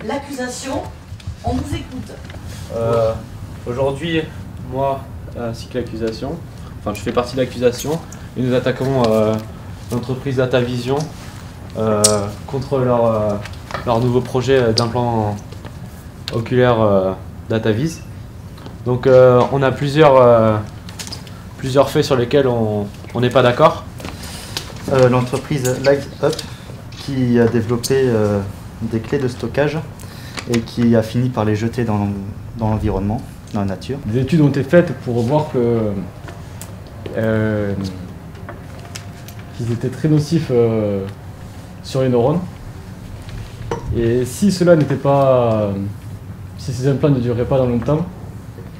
l'accusation. On vous écoute. Aujourd'hui, moi ainsi que l'accusation, enfin je fais partie de l'accusation, et nous attaquons l'entreprise DataVision contre leur nouveau projet d'implant oculaire DataVis. Donc on a plusieurs faits sur lesquels on n'est pas d'accord. L'entreprise LightUp qui a développé des clés de stockage et qui a fini par les jeter dans l'environnement, dans la nature. Des études ont été faites pour voir qu'ils étaient très nocifs sur les neurones. Et si cela n'était pas, si ces implants ne dureraient pas dans le temps,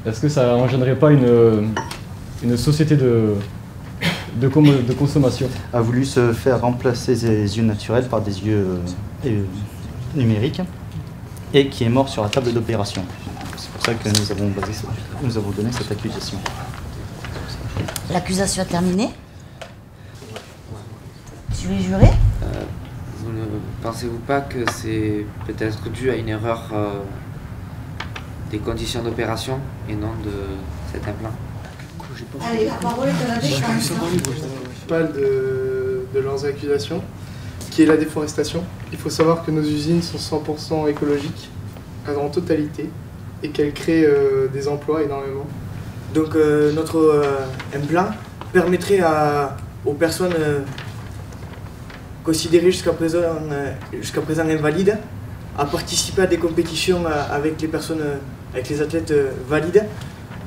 est-ce que ça engendrerait pas une société de consommation? A voulu se faire remplacer ses yeux naturels par des yeux numériques et qui est mort sur la table d'opération. C'est pour ça que nous avons donné cette accusation. L'accusation est terminée. Tu es juré? Vous ne pensez-vous pas que c'est peut-être dû à une erreur des conditions d'opération et non de cet implant? Allez, la parole est à la défense. Principal de leurs accusations, qui est la déforestation. Il faut savoir que nos usines sont 100% écologiques en totalité et qu'elles créent des emplois énormément. Donc notre implant permettrait aux personnes considérées jusqu'à présent invalides à participer à des compétitions avec les personnes, avec les athlètes valides,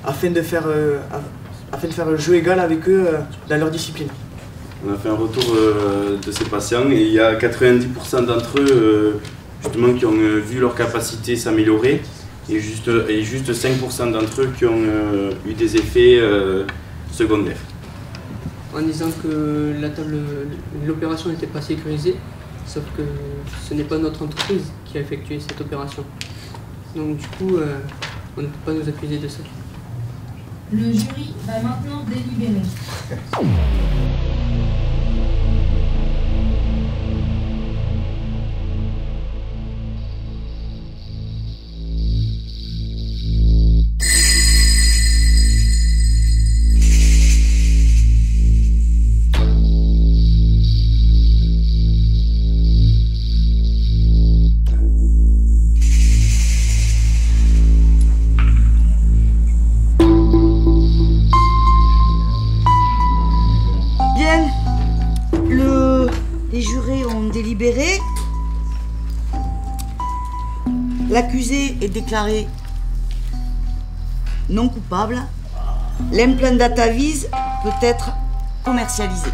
afin de faire un jeu égal avec eux dans leur discipline. On a fait un retour de ces patients et il y a 90% d'entre eux justement qui ont vu leur capacité s'améliorer et juste 5% d'entre eux qui ont eu des effets secondaires. En disant que l'opération n'était pas sécurisée, sauf que ce n'est pas notre entreprise qui a effectué cette opération. Donc du coup, on ne peut pas nous accuser de ça. Le jury va maintenant délibérer. Les jurés ont délibéré. L'accusé est déclaré non coupable. L'implant DataVis peut être commercialisé.